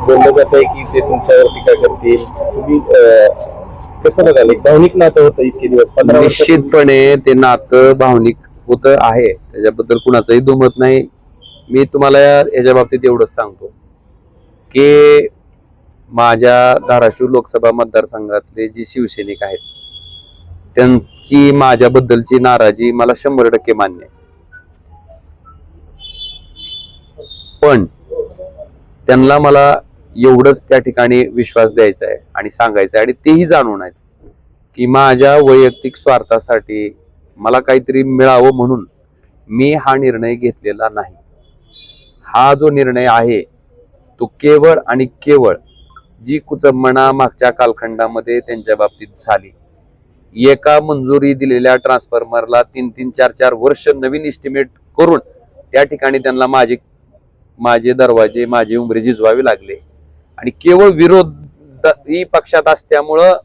बोललं जात आहे की ते तुमच्यावर टीका करतील तुम्ही कसं बघाल एक भावनिक नातं होतं इतके दिवस 15 वर्ष निश्चितपणे ते नातं भावनिक होतं आहे, त्याच्याबद्दल कुणाचंही दुमत नाही. मी तुम्हाला याच्या बाबतीत एवढंच सांगतो की माझ्या धाराशिव लोकसभा मतदारसंघातले जे शिवसैनिक आहेत त्यांची माझ्याबद्दलची नाराजी मला 100% मान्य आहे. पण त्यांना मला एवढंच त्या ठिकाणी विश्वास द्यायचा आहे आणि सांगायचं आहे आणि तेही जाणून आहेत की माझ्या वैयक्तिक स्वार्थासाठी मला काहीतरी मिळावं म्हणून मी हा निर्णय घेतलेला नाही. हा जो निर्णय आहे तो केवळ आणि केवळ जी कुचंबणा मागच्या कालखंडामध्ये त्यांच्या बाबतीत झाली, एका मंजुरी दिलेल्या ट्रान्सफॉर्मरला 3-3, 4-4 वर्ष नवीन इस्टिमेट करून त्या ठिकाणी त्यांना माझे दरवाजे माझी उंबरे झिजवावी लागले आणि केवळ विरोधी पक्षात असल्यामुळं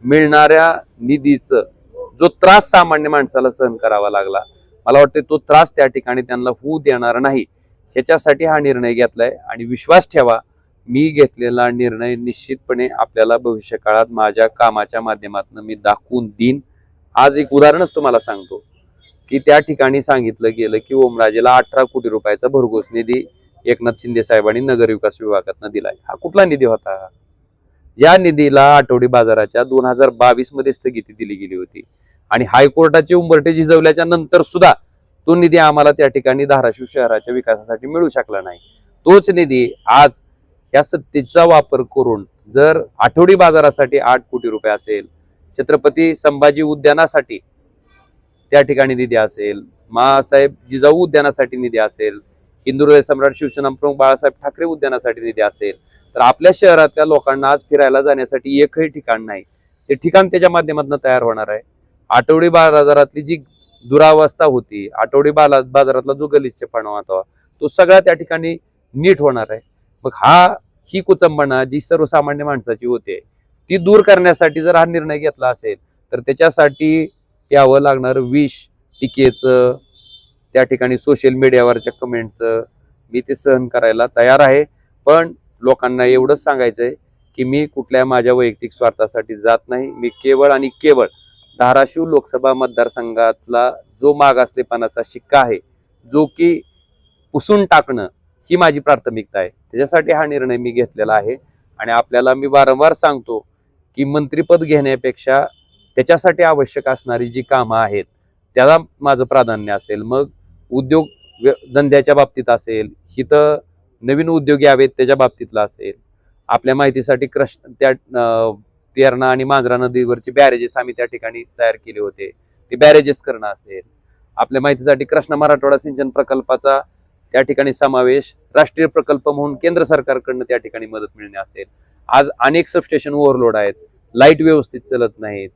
मिळणाऱ्या निधीचं जो त्रास सामान्य माणसाला सहन करावा लागला, मला वाटतं तो त्रास त्या ठिकाणी त्यांना होऊ देणार नाही ह्याच्यासाठी हा निर्णय घेतलाय. आणि विश्वास ठेवा, मी घेतलेला निर्णय निश्चितपणे आपल्याला भविष्य काळात माझ्या कामाच्या माध्यमातून मी दाखवून देईन. आज एक उदाहरणच तुम्हाला सांगतो की त्या ठिकाणी सांगितलं गेलं की ओमराजेला 18 कोटी रुपयाचा भरघोस निधी एकनाथ शिंदे साहेबांनी नगरविकास विभागातून दिलाय. हा कुठला निधी होता? ज्या निधीला आठवडी बाजाराच्या 2022 मध्ये स्थगिती दिली गेली होती आणि हायकोर्टाचे उंबरठे झिजवल्याच्या नंतर सुद्धा तो निधी आम्हाला त्या ठिकाणी धाराशिव शहराच्या विकासासाठी मिळू शकला नाही. तोच निधी आज या सत्तेचा वापर करून जर आठवडी बाजारासाठी 8 कोटी रुपये असेल, छत्रपती संभाजी उद्यानासाठी त्या ठिकाणी निधी असेल, मासाहेब जिजाऊ उद्यानासाठी निधी असेल, हिंदू हृदय सम्राट शिवसेना प्रमुख बाळासाहेब ठाकरे उद्यानासाठी निधी असेल, तर आपल्या शहरातल्या लोकांना आज फिरायला जाण्यासाठी एकही ठिकाण नाही. ते ठिकाण त्याच्या माध्यमातून तयार होणार आहे. आठवडी बाजारातली जी दुरावस्था होती, आठवडी बाजारातला जो गलिच्छपणा होता, तो सगळा त्या ठिकाणी नीट होणार आहे. मग ही कुचंबणा जी सर्वसामान्य माणसाची होते ती दूर करण्यासाठी जर हा निर्णय घेतला असेल तर त्याच्यासाठी यावं लागणार विष, टीकेचं, त्या ठिकाणी सोशल मीडियावरच्या कमेंटचं मी ते सहन करायला तयार आहे. पण लोकांना एवढंच सांगायचंय की मी कुठल्या माझ्या वैयक्तिक स्वार्थासाठी जात नाही. मी केवळ आणि केवळ धाराशिव लोकसभा मतदारसंघातला जो मागासलेपणाचा शिक्का आहे, जो की पुसून टाकणं ही माझी प्राथमिकता आहे. त्याच्यासाठी हा निर्णय मी घेतलेला आहे. आणि आपल्याला मी वारंवार सांगतो की मंत्रिपद घेण्यापेक्षा त्याच्यासाठी आवश्यक असणारी जी कामं आहेत त्याला माझं प्राधान्य असेल. मग उद्योग धंद्याच्या बाबतीत असेल, इथं नवीन उद्योग यावेत त्याच्या बाबतीतला असेल, आपल्या माहितीसाठी त्या तेरणा आणि मांजरा नदीवरची बॅरेजेस आम्ही त्या ठिकाणी तयार केले होते, ते बॅरेजेस करणं असेल, आपल्या माहितीसाठी कृष्णा मराठवाडा सिंचन प्रकल्पाचा त्या ठिकाणी समावेश राष्ट्रीय प्रकल्प म्हणून केंद्र सरकारकडनं त्या ठिकाणी मदत मिळणे असेल. आज अनेक सबस्टेशन ओव्हरलोड आहेत, लाईट व्यवस्थित चालत नाहीत,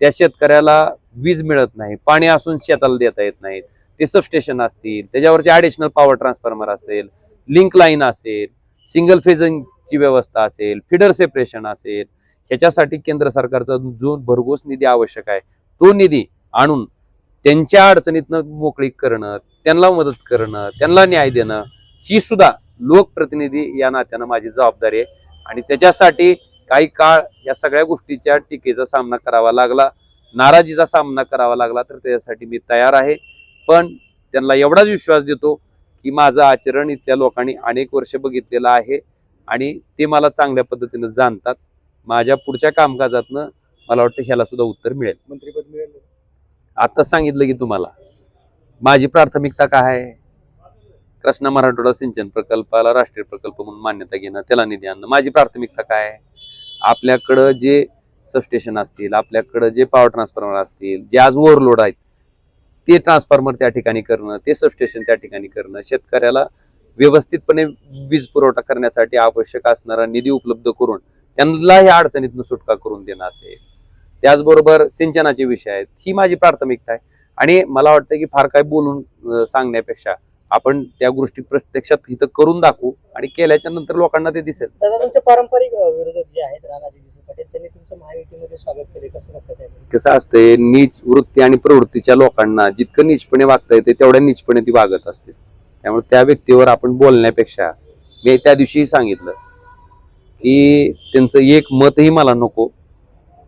त्या शेतकऱ्याला वीज मिळत नाही, पाणी असून शेताला देता येत नाहीत, ते सबस्टेशन असतील, त्याच्यावरचे ॲडिशनल पॉवर ट्रान्सफॉर्मर असेल, लिंक लाईन असेल, सिंगल फेजिंगची व्यवस्था असेल, फिडर सेपरेशन असेल, ह्याच्यासाठी केंद्र सरकारचा जो भरघोस निधी आवश्यक आहे तो निधी आणून त्यांच्या अडचणीतनं मोकळीक करणं, त्यांना मदत करणं, त्यांना न्याय देणं ही सुद्धा लोकप्रतिनिधी या नात्यानं माझी जबाबदारी आहे. आणि त्याच्यासाठी काही काळ या सगळ्या गोष्टीच्या टीकेचा सामना करावा लागला, नाराजीचा सामना करावा लागला, तर त्याच्यासाठी मी तयार आहे. पण त्यांना एवढाच विश्वास देतो की माझं आचरण इथल्या लोकांनी अनेक वर्ष बघितलेलं आहे आणि ते मला चांगल्या पद्धतीनं जाणतात. माझ्या पुढच्या कामकाजातनं मला वाटतं ह्याला सुद्धा उत्तर मिळेल. मंत्रिपद मिळेल. आता सांगितलं की तुम्हाला माझी प्राथमिकता काय आहे? कृष्णा मराठवाडा सिंचन प्रकल्पाला राष्ट्रीय प्रकल्प म्हणून मान्यता घेणं, त्याला निधी आणणं माझी प्राथमिकता काय आहे? आपल्याकडं जे सबस्टेशन असतील, आपल्याकडं जे पॉवर ट्रान्सफॉर्मर असतील, जे आज ओव्हरलोड आहेत ते ट्रान्सफॉर्मर त्या ठिकाणी करणं, ते सबस्टेशन त्या ठिकाणी करणं, शेतकऱ्याला व्यवस्थितपणे वीज पुरवठा करण्यासाठी आवश्यक असणारा निधी उपलब्ध करून त्यांना ह्या अडचणीतून सुटका करून देणं असेल. त्याचबरोबर सिंचनाचे विषय आहेत, ही माझी प्राथमिकता आहे. आणि मला वाटतं की फार काय बोलून सांगण्यापेक्षा आपण त्या गोष्टी प्रत्यक्षात इथं करून दाखवू आणि केल्याच्या नंतर लोकांना ते दिसेल. दादा, तुमचे पारंपरिक विरोधक जे आहेत राणाजी पाटील, त्यांनी तुमचं महायुतीमध्ये स्वागत केले, कसं बघताय? कसं असतंय, नीच वृत्ती आणि प्रवृत्तीच्या लोकांना जितकं नीचपणे वागता येते तेवढ्या नीचपणे ती वागत असते. त्यामुळे त्या व्यक्तीवर आपण बोलण्यापेक्षा मी त्या दिवशी सांगितलं की त्यांचं एक मतही मला नको,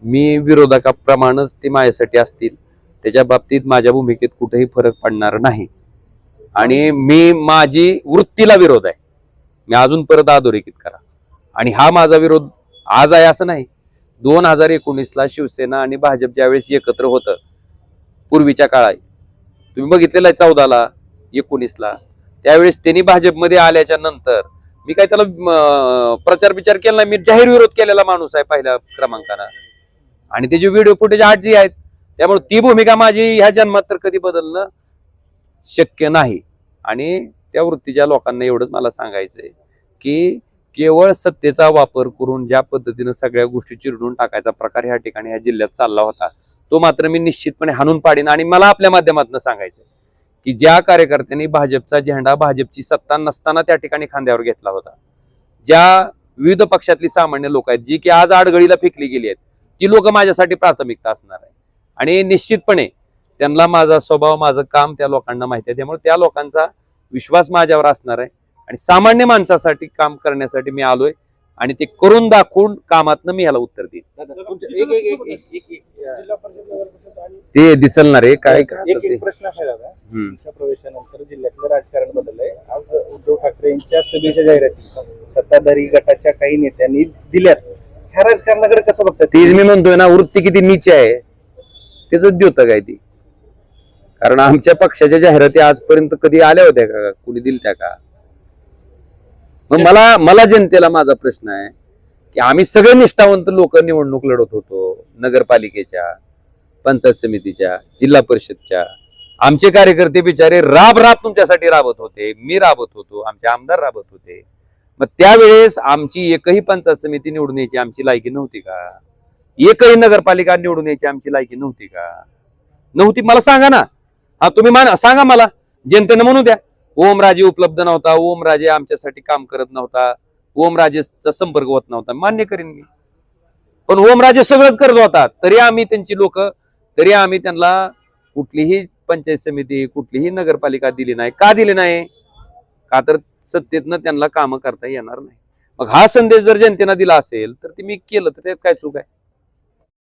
मी विरोधकाप्रमाणेच ते माझ्यासाठी असतील, त्याच्या बाबतीत माझ्या भूमिकेत कुठेही फरक पडणार नाही. आणि मी माझी वृत्तीला विरोध आहे, मी अजून परत अधोरेखित करा. आणि हा माझा विरोध आज आहे असं नाही. 2019ला शिवसेना आणि भाजप ज्यावेळेस एकत्र होतं पूर्वीच्या काळात, तुम्ही बघितलेलं आहे 14ला 19ला, त्यावेळेस त्यांनी भाजपमध्ये आल्याच्या नंतर मी काय त्याला प्रचार विचार केला नाही, मी जाहीर विरोध केलेला माणूस आहे पहिल्या क्रमांकानं. आणि त्याचे व्हिडिओ फुटेज आजही आहेत. त्यामुळे ती भूमिका माझी ह्या जन्मात तर कधी बदलणं शक्य नाही. आणि त्या वृत्तीच्या लोकांना एवढंच मला सांगायचंय की केवळ सत्तेचा वापर करून ज्या पद्धतीनं सगळ्या गोष्टी चिरडून टाकायचा प्रकार ह्या ठिकाणी ह्या जिल्ह्यात चालला होता, तो मात्र मी निश्चितपणे हाणून पाडीन. आणि मला आपल्या माध्यमातून सांगायचंय की ज्या कार्यकर्त्यांनी भाजपचा झेंडा भाजपची सत्ता नसताना त्या ठिकाणी खांद्यावर घेतला होता, ज्या विविध पक्षातली सामान्य लोक आहेत जी की आज आडगळीला फेकली गेली आहेत, ती लोक माझ्यासाठी प्राथमिकता असणार आहे. आणि निश्चितपणे त्यांना माझा स्वभाव, माझं काम त्या लोकांना माहिती आहे, त्यामुळे त्या लोकांचा विश्वास माझ्यावर असणार आहे. आणि सामान्य माणसासाठी काम करण्यासाठी मी आलोय आणि ते करून दाखवून कामातनं मी ह्याला उत्तर देईन. ते दिसलणार आहे काय एक प्रश्न आहे दादा. तुमच्या प्रवेशानंतर जिल्ह्यातलं राजकारण बदललंय. आज उद्धव ठाकरेंच्या सभेच्या जाहिराती सत्ताधारी गटाच्या काही नेत्यांनी दिल्यात. ह्या राजकारणाकडे कसं बघतात? तीच मी म्हणतोय ना, वृत्ती किती नीच आहे त्याच द्योतक आहे ती. कारण आमच्या पक्षाच्या जाहिराती आजपर्यंत कधी आल्या होत्या का, कुणी दिलत्या का? मग मला जनतेला माझा प्रश्न आहे की आम्ही सगळे निष्ठावंत लोक निवडणूक लढत होतो, नगरपालिकेच्या, पंचायत समितीच्या, जिल्हा परिषदच्या. आमचे कार्यकर्ते बिचारे राब तुमच्यासाठी राबत होते, मी राबत होतो, आमचे आमदार राबत होते. मग त्यावेळेस आमची एकही पंचायत समिती निवडून यायची आमची लायकी नव्हती का? एकही नगरपालिका निवडून यायची आमची लायकी नव्हती का? नव्हती. मला सांगा ना. हा तुम्ही सांगा मला, जनतेनं म्हणू द्या ओमराजे उपलब्ध नव्हता, ओमराजे आमच्यासाठी काम करत नव्हता, ओमराजेचा संपर्क होत नव्हता, मान्य करीन मी. पण ओमराजे सगळंच करत होता, तरी आम्ही त्यांची लोक, तरी आम्ही त्यांना कुठलीही पंचायत समिती, कुठलीही नगरपालिका दिली नाही. का दिली नाही? का तर सत्तेतनं त्यांना कामं करता येणार नाही. मग हा संदेश जर जनतेनं दिला असेल तर ते मी केलं, तर त्यात काय चूक आहे?